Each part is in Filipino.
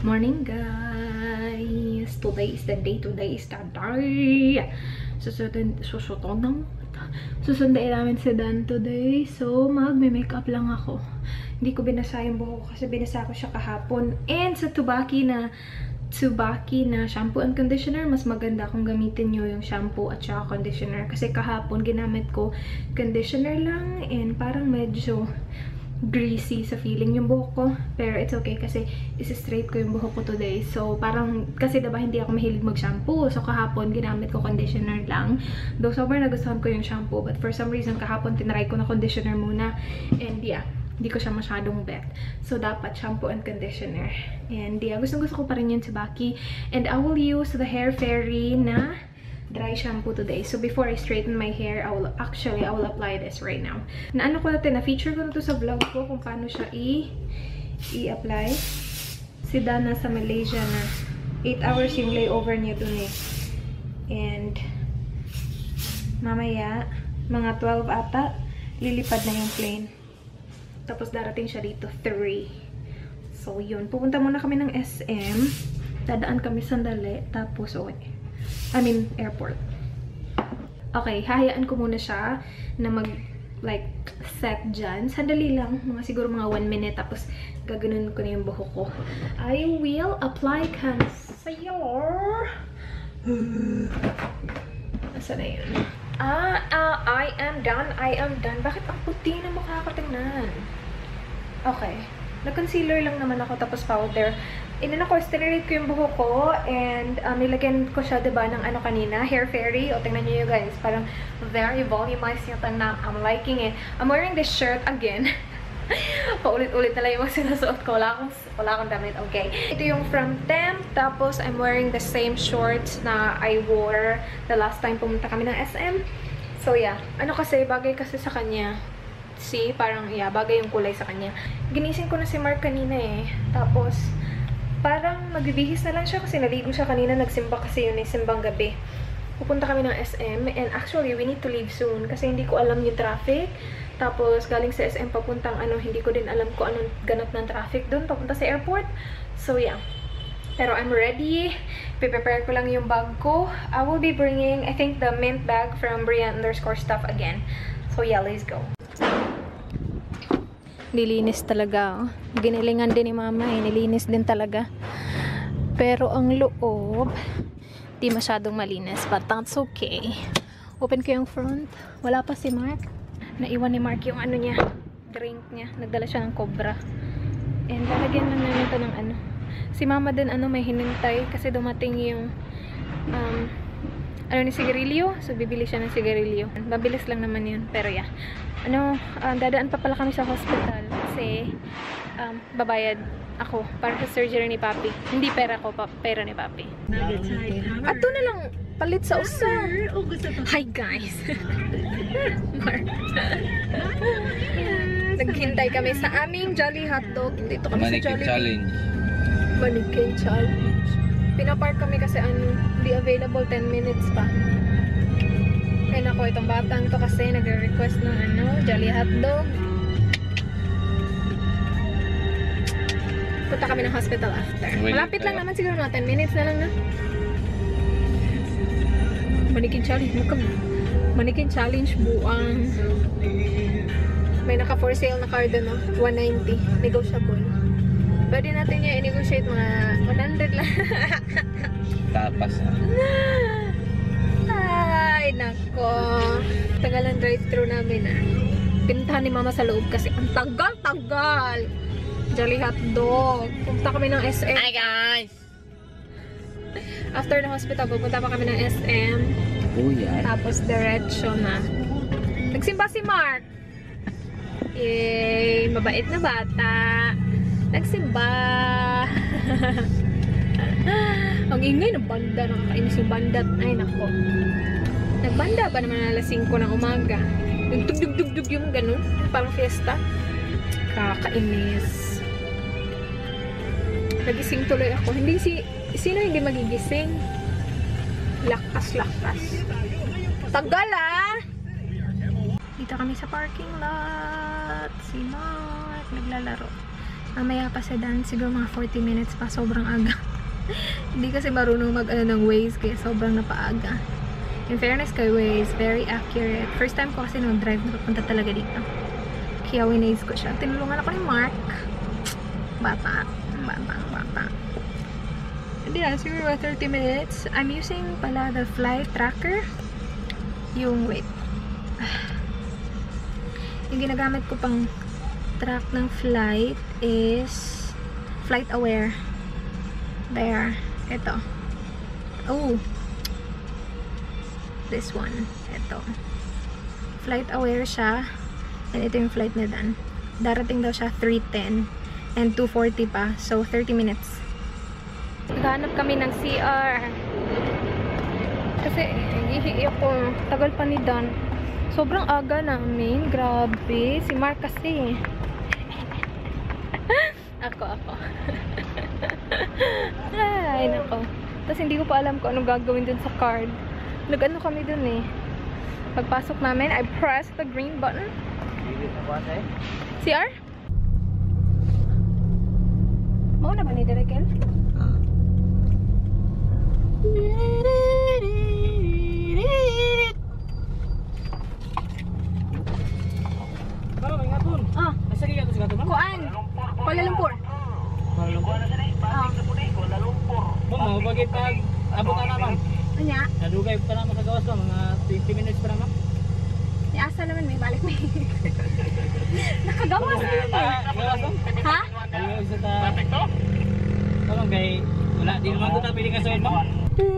Morning guys! Today is the day. Susundain namin si Dan today. So, magme-makeup lang ako. Hindi ko binasa yung buhok ko kasi binasa ko siya kahapon. And sa Tsubaki na shampoo and conditioner, mas maganda kung gamitin nyo yung shampoo at saka conditioner. Kasi kahapon ginamit ko conditioner lang and parang medyo greasy sa feeling yung buhok ko. Pero it's okay kasi isi-straight ko yung buhok ko today. So, parang, kasi diba hindi ako mahilig mag-shampoo. So, kahapon, ginamit ko conditioner lang. Though, sobrang nagustuhan ko yung shampoo. But for some reason, kahapon, tinry ko na conditioner muna. And yeah, hindi ko siya masyadong bet. So, dapat shampoo and conditioner. And yeah, gustong-gusto ko pa rin yun Tsubaki. And I will use the Hair Fairy na dry shampoo today. So before I straighten my hair, I will apply this right now. Na feature ko na to sa vlog ko kung paano siya i-apply. Si Dana sa Malaysia na 8 hours yung layover niya dun eh. And mamaya, mga 12 ata, lilipad na yung plane. Tapos darating siya dito 3. So yun, pupunta muna kami ng SM. Dadaan kami sandali. Tapos airport. Okay, hahayaan ko muna siya na set dyan. Sandali lang, siguro mga 1 minute, tapos gaganon ko na yung buhok ko. I will apply concealer. Nasaan na yun? I am done. Bakit ang puti na mukha ko tingnan? Okay. Nag-concealer lang naman ako, tapos powder. Stinirate ko yung buhok ko, and nilagyan ko siya, diba, ng kanina, Hair Fairy. O, tingnan nyo guys, parang very volumized yung na. I'm liking it. I'm wearing this shirt again. Paulit-ulit na lang yung sinusuot ko. Wala akong damit, okay. Ito yung from Temp, tapos I'm wearing the same shorts na I wore the last time pumunta kami ng SM. So, yeah. Bagay kasi sa kanya. See, parang, yeah, bagay yung kulay sa kanya. Ginising ko na si Mark kanina eh. Tapos, parang magbibihis na lang siya kasi naligo siya kanina. Nagsimba kasi yun eh, simbang gabi. Pupunta kami ng SM and actually, we need to leave soon kasi hindi ko alam yung traffic. Tapos, galing sa SM papuntang hindi ko din alam kung anong ganap ng traffic doon papunta sa airport. So, yeah. Pero I'm ready. Prepare ko lang yung bag ko. I will be bringing, I think, the mint bag from Brian_stuff again. So, yeah, let's go. Nilinis talaga. Ginilingan din ni mama eh. Nilinis din talaga. Pero ang loob, di masyadong malinis. But that's okay. Open ko yung front. Wala pa si Mark. Naiwan ni Mark yung niya. Drink niya. Nagdala siya ng Cobra. And lalagyan lang namin ito ng Si mama din may hinintay. Kasi dumating yung ni sigarilyo. So, bibili siya ng sigarilyo. Mabilis lang naman yun. Pero yeah. Dadaan pa pala kami sa hospital kasi babayad ako para sa surgery ni Papi. Hindi pera ko, pera ni Papi. Ato na lang, palit sa usa. Hi guys! Naghintay kami sa aming Jolly Hotdog. Dito kami sa Jolly. Mannequin Challenge. Pinapark kami kasi hindi available 10 minutes pa. Kaya ako, itong batang to kasi nagre-request ng Jolly Hotdog. Punta kami ng hospital after. Malapit lang naman siguro na 10 minutes na lang na. Mannequin Challenge. Mannequin Challenge buang. May naka for sale na card $190. Negotiable. Pwede natin niya i-negotiate mga 100 lang. Tapas na. Ay, nako. Tagalan drive-thru namin Pinuntahan ni mama sa loob kasi ang tagal-tagal. Jolly Hotdog. Pupunta kami ng SM. Hi guys! After the hospital, pupunta pa kami ng SM. Oh yeah. Tapos diretso na. Nagsimba si Mark. Yay! Mabait na bata. Nagsimba. Ang ingay ng banda. Nakakainis yung banda. Ay, nako. Nagbanda ba naman alas 5 ng umaga? Yung tug-dug-dug-dug yung ganun. Parang fiesta. Kakainis. Nagising tuloy ako. Sino hindi magigising? Lakas-lakas. Tagal Dito kami sa parking lot. Si Mark naglalaro. Mamaya pa sa Dan, siguro mga 40 minutes pa, sobrang aga. Hindi kasi marunong mag-ano ng Waze, kaya sobrang napaaga. In fairness kay Waze, very accurate. First time ko kasi nag-drive na papunta talaga dito. Kaya winaze ko siya. Tinulungan ako ni Mark. Bata. Hindi na, siguro 30 minutes. I'm using pala the flight tracker. Yung, wait. Yung ginagamit ko pang track ng flight is Flight Aware. There. Ito. Oh. This one. Ito. Flight Aware siya. And ito yung flight na Dan. Darating daw siya 3:10 and 2:40 pa. So, 30 minutes. Naghanap kami ng CR. Kasi, hihi ako. Tagal pa ni Dan. Sobrang aga namin. Grabe. Si Mark kasi. Ako. Ay, nako. Tapos hindi ko pa alam kung anong gagawin dun sa card. Nag-ano kami dun eh. Pagpasok namin, I press the green button. CR? Mauna ba ni Derekel? Kuan? Kuala Lumpur. Mau bagi pag abot na naman. Anya? Nadugay pa naman sa gawas mga 20 minutes pa naman. Ni asa naman may balik may. Nakagawas na. Gawas mo? Ha? Gawas sa ta. Tama kay wala di naman ko ta pili ka sa mo. Thank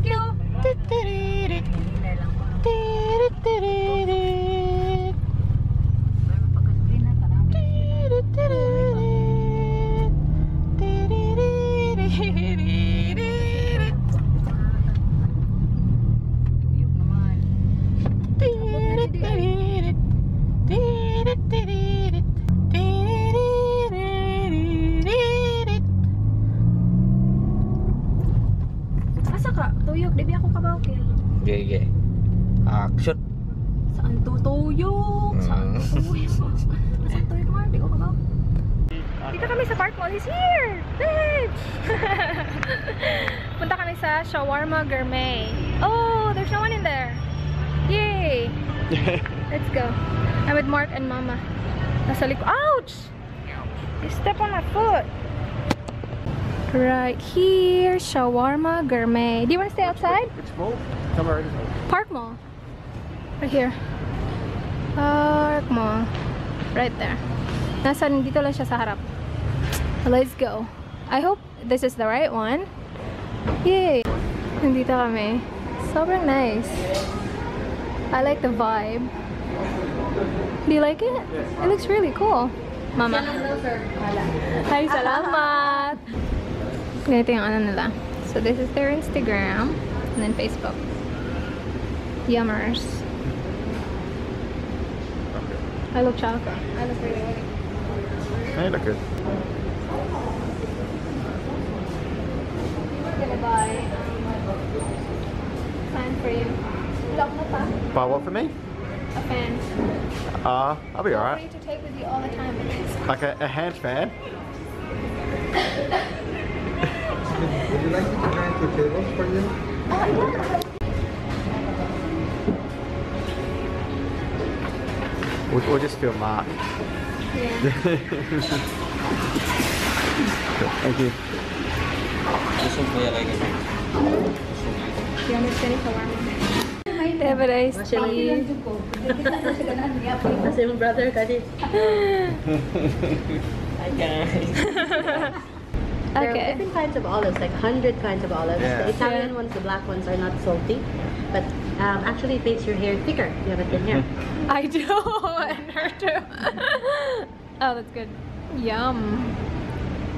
you. Asa ka? Tuyok, di ba ako kabawkil? Gege. Action. Saan tutuyok? Saan tutuyok? Saan tuyok mo? Di ko kabaw. Dito kami sa Park Mall. He's here! Bitch! Punta kami sa Shawarma Gourmet. Oh, there's no one in there. Yay! Let's go. I'm with Mark and Mama. Nasa likod. Ouch! You step on my foot. Right here, Shawarma Gourmet. Do you want to stay outside? Which mall? Come right in. Park Mall. Right here. Park Mall. Right there. Dito lang siya sa harap. Let's go. I hope this is the right one. Yay! Nandito kami. Sobrang nice. I like the vibe. Do you like it? It looks really cool. Mama. Hi, salamat! Ganito yung ano nila. So this is their Instagram and then Facebook. Yummers. I look chocolate. I look really good. Hey, look good. I'm gonna buy fan for you. Lock mo pa? Buy what for me? A fan. I'll be For alright. you to take with you all the time. Like a hand fan. Would you like me to rent the tables for you? We'll just film Mark. Yeah. Thank you. Gusto mo kaya kayo kasi? You understand it? Yeah, but I see. Kasi yung brother kasi. Hi guys. There are Okay. different kinds of olives, like 100 kinds of olives. Yeah. The Italian ones, the black ones, are not salty, but actually it makes your hair thicker. You have a thin hair. I do, and her too. Oh, that's good. Yum.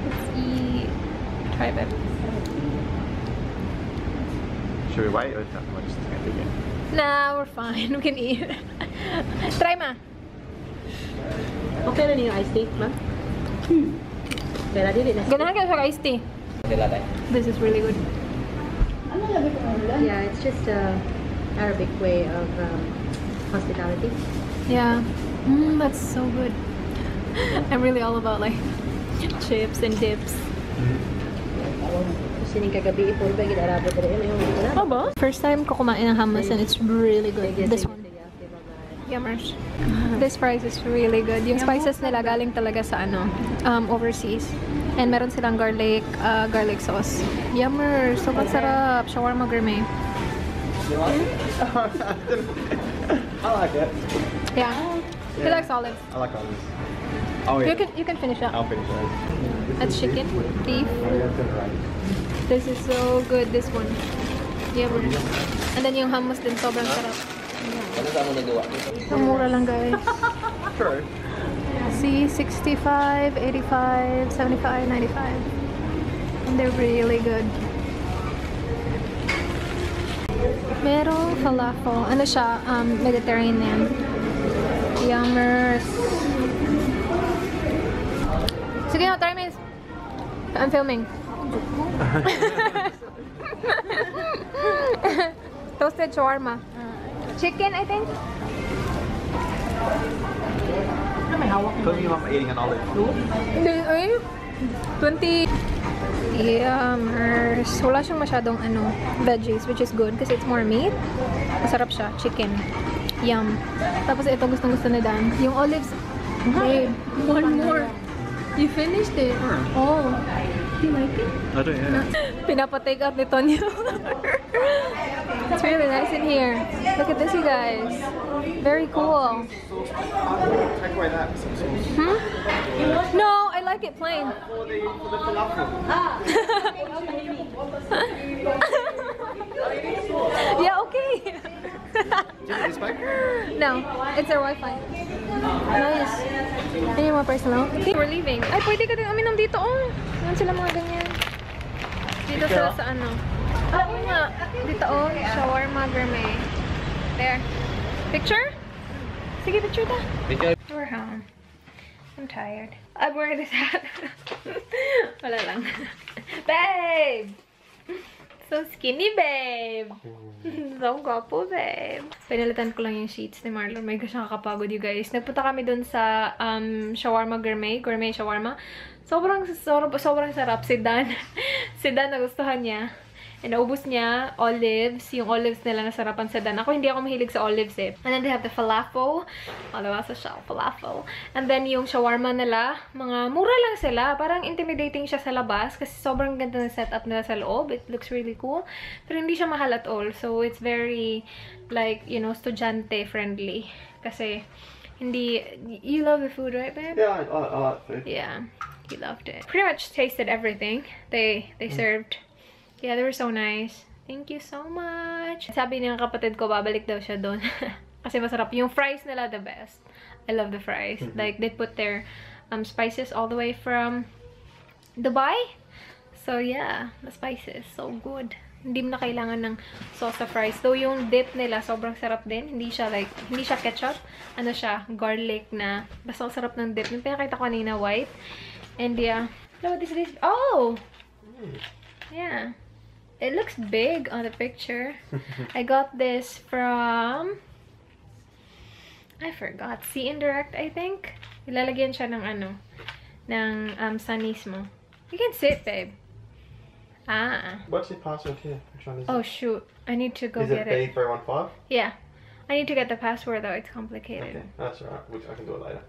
Let's eat. Try it. Should we wait or no, we're just gonna begin? Nah, we're fine. We can eat. Try ma. Okay na yung iced tea, ma'am? Kaya dili na. Ganahan ka sa iced tea. Dila tayo. This is really good. Yeah, it's just Arabic way of hospitality. Yeah. That's so good. I'm really all about like chips and dips. Kasi ning kagabi ipon ba gid Arabo dere may mga Oh, ba? First time ko kumain ng hummus and it's really good. This one. Yummers. This fries is really good. Yung spices nila galing talaga sa overseas. And meron silang garlic sauce. Yummers. Sobrang sarap. Shawarma gourmet. I like it. Yeah. He likes olives. I like olives. Oh yeah. You can finish that. I'll finish those. That's chicken, beef. Oh, yeah, that's right. This is so good, this one. Yummers. And then yung hummus din sobrang sarap. Ano sa mo nagawa? Ang mura lang, guys. True. See, 65, 85, 75, 95. And they're really good. Merong falafel. Ano siya? Mediterranean. Yummers. Sige na, try miss. I'm filming. Toasted shawarma. Chicken, I think. Don't you mom eating an olive? Ay, 20. Yummers. Wala siyang masyadong veggies, which is good kasi it's more meat. Masarap siya. Chicken. Yum. Tapos ito gustong-gusto ni Dan. Yung olives. Babe, one more. You finished it. Oh. Do you like it? I do, yeah. Pinapa-take out ni Tonyo. It's really nice in here. Look at this, you guys. Very cool. Take away that some sauce. Hmm? No, I like it plain. For the falafel. Yeah, okay. Do you need this back? No, it's our Wi-Fi. Nice. Ano yung mga personal? We're leaving. Ay, pwede ka din uminom dito, oh. Yan sila mga ganyan. Dito sila sa Oo nga. Dito, oh. Shawarma gourmet. There. Picture? Sige, picture ta. We're home. I'm tired. I'm wearing this hat. Wala lang. Babe! So skinny, babe! So gwapo, babe. Pinalitan ko lang yung sheets ni Marlon. May gosh, nakakapagod, you guys. Nagpunta kami dun sa shawarma gourmet shawarma. Sobrang sarap. Si Dan nagustuhan niya. And naubos niya olives. Yung olives nila nasarapan sa Dan. Ako hindi ako mahilig sa olives eh. And then they have the falafel. Malawasa siya, falafel. And then yung shawarma nila, mga mura lang sila. Parang intimidating siya sa labas kasi sobrang ganda ng setup nila sa loob. It looks really cool. Pero hindi siya mahal at all. So it's very like, you know, estudyante friendly. Kasi hindi, you love the food, right, babe? Yeah, I like food. Yeah, he loved it. Pretty much tasted everything they served. Yeah, they were so nice. Thank you so much. Sabi ng kapatid ko, babalik daw siya doon. Kasi masarap. Yung fries nila, the best. I love the fries. Like, they put their spices all the way from Dubai. So, yeah. The spices. So good. Hindi mo na kailangan ng sauce sa fries. Though, yung dip nila, sobrang sarap din. Hindi siya ketchup. Ano siya? Garlic na. Basta ang sarap ng dip. Yung pinakita ko kanina, white. And, yeah. Look, this is... Oh! Yeah. It looks big on the picture. I got this from... I forgot. See Indirect, I think. Ilalagyan siya ng Sunnies mo. You can sit, babe. What's your password here? Which one is Oh, shoot. I need to go it? Is get it it. B315? Yeah. I need to get the password, though. It's complicated. Okay, that's alright. I can do it later.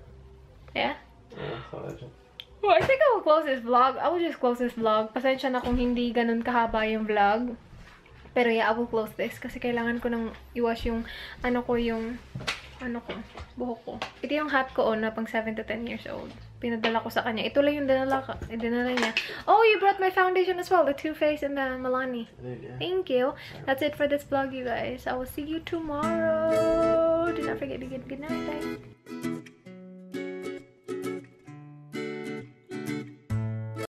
Yeah? It's not urgent. Well, I think I will close this vlog. I will just close this vlog. Pasensya na kung hindi ganun kahaba yung vlog. Pero yeah, I will close this. Kasi kailangan ko nang iwash yung, buhok ko. Ito yung hat ko na pang 7 to 10 years old. Pinadala ko sa kanya. Ito lang yung dinala niya. Oh, you brought my foundation as well. The Too Faced and the Milani. Yeah. Thank you. That's it for this vlog, you guys. I will see you tomorrow. Do not forget to get good night, guys.